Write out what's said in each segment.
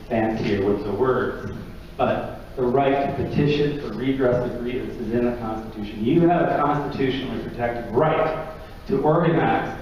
fancier with the words, but the right to petition for redress of grievances is in the Constitution. You have a constitutionally protected right to organize,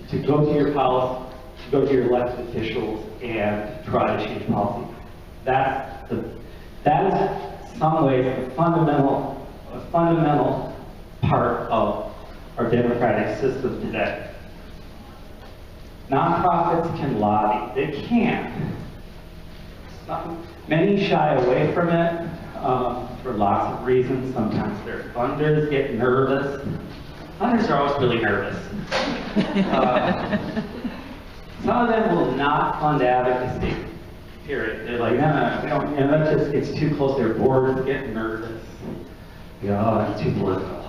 to go to your policy, to go to your elected officials and try to change policy. That is, in some ways, a fundamental part of our democratic system today. Nonprofits can lobby. They can. Many shy away from it for lots of reasons. Sometimes their funders get nervous. Funders are always really nervous. Some of them will not fund advocacy, period. They're like, no, we don't, that just gets too close. Their boards get nervous. They go, oh, that's too political.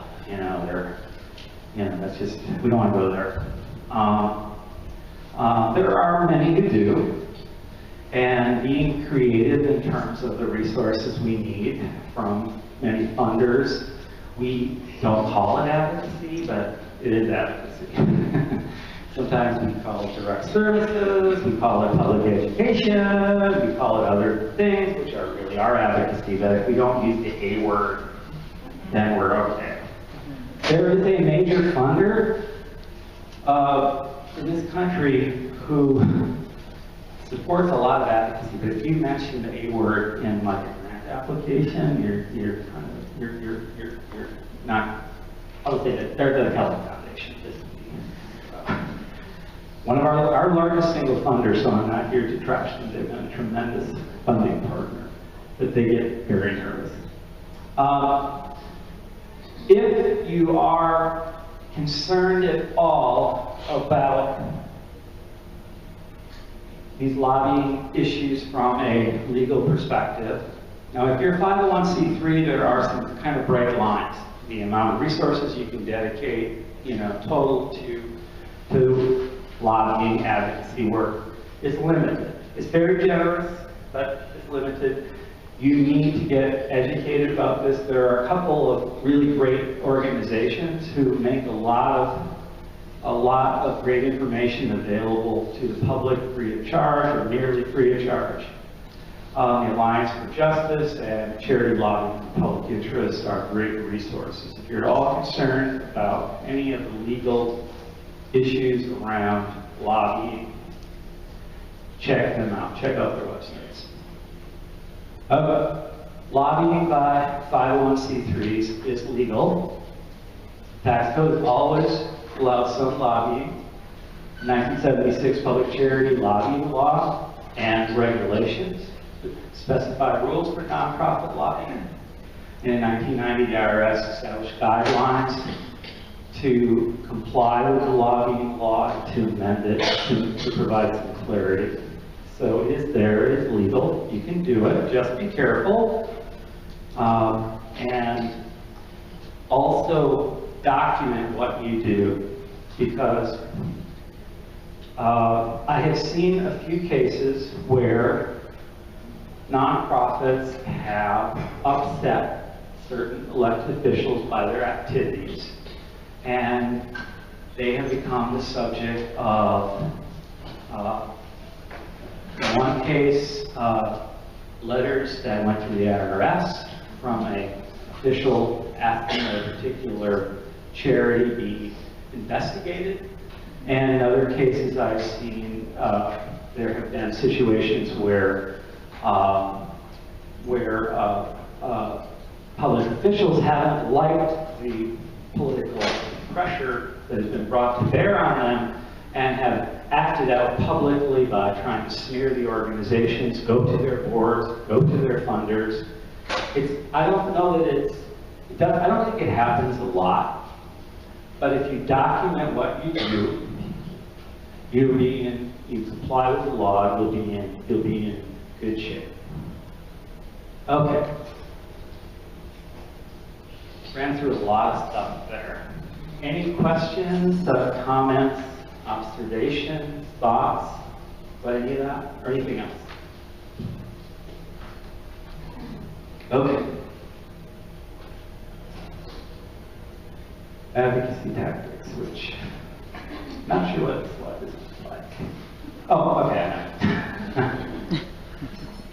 That's just, we don't want to go there. There are many who do, and being creative in terms of the resources we need from many funders. We don't call it advocacy, but it is advocacy. Sometimes we call it direct services, we call it public education, we call it other things, which are really our advocacy, but if we don't use the A word, then we're okay. There is a major funder in this country who supports a lot of advocacy, but if you mention the A word in like a grant application, you're not. I'll say that they're the Helen Foundation. One of our largest single funders, so I'm not here to trash them. They've been a tremendous funding partner, but they get very nervous. If you are concerned at all about these lobbying issues from a legal perspective, now if you're 501c3, there are some kind of bright lines. The amount of resources you can dedicate, total to lobbying advocacy work is limited. It's very generous, but it's limited. You need to get educated about this. There are a couple of really great organizations who make a lot of great information available to the public free of charge or nearly free of charge. The Alliance for Justice and Charity Lobbying for Public Interest are great resources. If you're at all concerned about any of the legal issues around lobbying, check them out. Check out their websites. Lobbying by 501c3s is legal. Tax code always allows some lobbying. 1976 Public Charity Lobbying Law and regulations specify rules for nonprofit lobbying. And in 1990, the IRS established guidelines to comply with the lobbying law and to amend it to provide some clarity. So it is there, it is legal, you can do it, just be careful. And also document what you do, because I have seen a few cases where nonprofits have upset certain elected officials by their activities, and they have become the subject of, in one case, letters that went to the IRS from an official asking that a particular charity be investigated. And in other cases I've seen, there have been situations where public officials haven't liked the political pressure that has been brought to bear on them and have acted out publicly by trying to smear the organizations, go to their boards, go to their funders. I don't know that I don't think it happens a lot, but if you document what you do, you comply with the law, you'll be in good shape. Okay. Ran through a lot of stuff there. Any questions, comments, observations, thoughts about any of that, or anything else? Okay. Advocacy tactics, which I'm not sure what this is like. Oh, okay.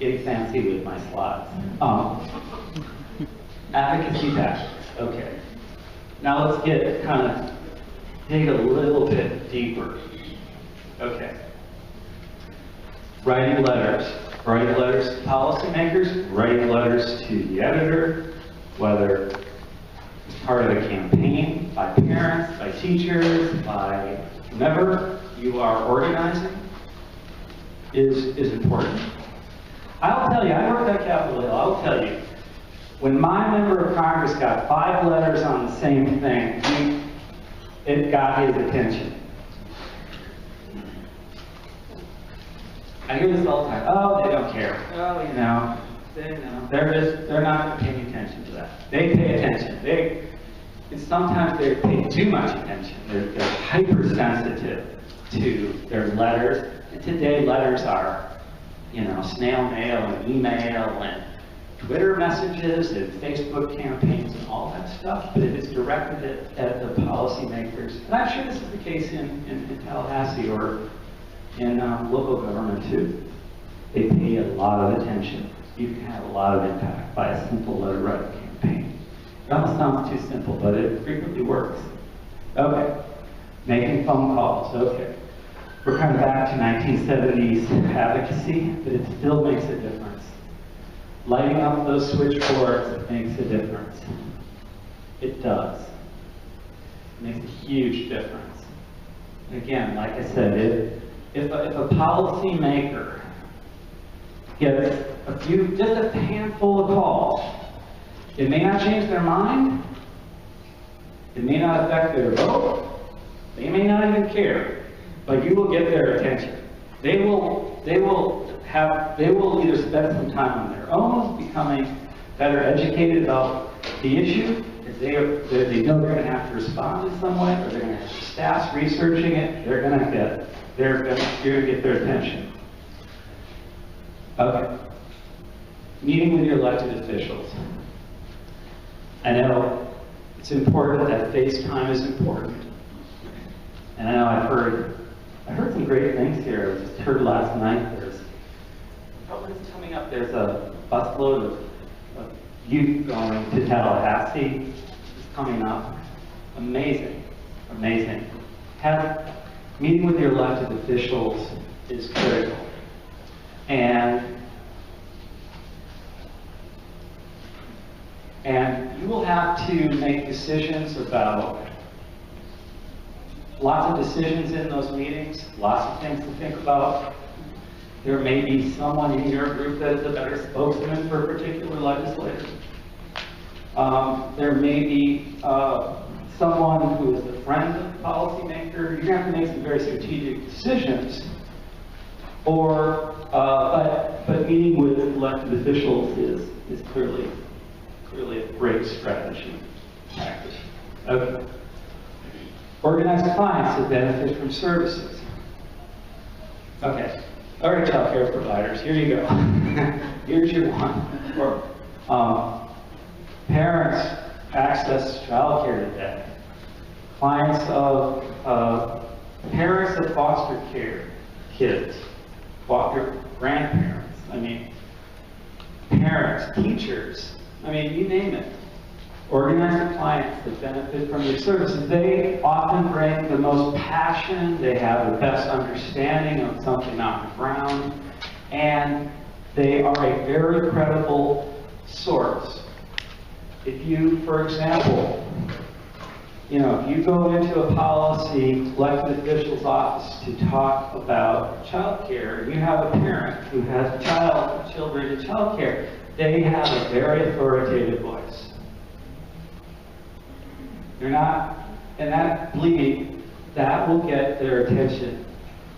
getting fancy with my slides. Advocacy tactics, okay. Now let's dig a little bit deeper. Okay. Writing letters to policymakers, writing letters to the editor, whether it's part of a campaign, by parents, by teachers, by whomever you are organizing, is important. I'll tell you, I worked at Capitol Hill, I'll tell you, when my member of Congress got 5 letters on the same thing, it got his attention. I hear this all the time. Oh, they don't care. Oh, they're not paying attention to that. They pay attention. Sometimes they pay too much attention. They're hypersensitive to their letters. And today, letters are, snail mail and email and Twitter messages and Facebook campaigns and all that stuff. But if it's directed at the policymakers, and I'm sure this is the case in Tallahassee or in local government too, they pay a lot of attention. You can have a lot of impact by a simple letter writing campaign. It almost sounds too simple, but it frequently works. Okay, making phone calls, okay. We're kind of back to 1970s advocacy, but it still makes a difference. Lighting up those switchboards makes a difference. It does. It makes a huge difference. Again, like I said, if a policymaker gets just a handful of calls, it may not change their mind, it may not affect their vote, they may not even care, but you will get their attention. They will either spend some time on their own, becoming better educated about the issue, if they know they're going to have to respond in some way, or they're going to have staff researching it, you're going to get their attention. Okay. Meeting with your elected officials. I know it's important that FaceTime is important. And I know I heard some great things here. I just heard last night there's coming up, there's a busload of youth going to Tallahassee. It's coming up. Amazing. Amazing. Meeting with your elected officials is critical. And you will have to make decisions about lots of decisions in those meetings, lots of things to think about. There may be someone in your group that is a better spokesman for a particular legislator. There may be someone who is a friend of the policymaker. You're going to have to make some very strategic decisions. But meeting with elected officials is clearly a great strategy. Okay. Organize clients that benefit from services. Okay. All right, child care providers, here you go. Here's your one. Parents access to child care today. Clients of parents of foster care kids, foster grandparents, parents, teachers, you name it. Organize clients that benefit from your services. They often bring the most passion, they have the best understanding of something on the ground, and they are a very credible source. If you, for example, if you go into a policy elected official's office to talk about child care, and you have a parent who has children in child care, they have a very authoritative voice. Believe me, that will get their attention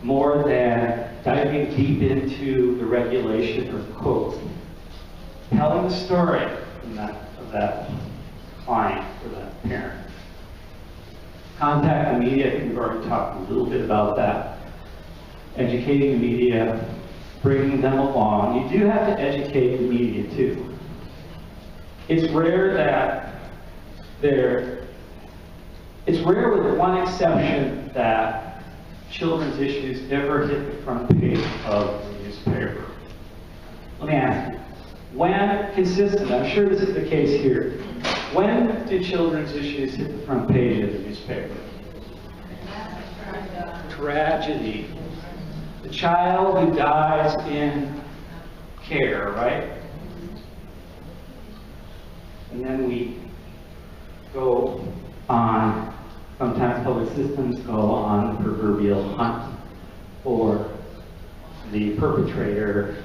more than diving deep into the regulation or quotes. Telling the story of that client or that parent. Contact the media, I think we've already talked a little bit about that. Educating the media, bringing them along. You do have to educate the media too. It's rare with one exception that children's issues ever hit the front page of the newspaper. Let me When, consistent, I'm sure this is the case here, when do children's issues hit the front page of the newspaper? Tragedy. The child who dies in care, right? And then we go on, sometimes public systems go on the proverbial hunt for the perpetrator.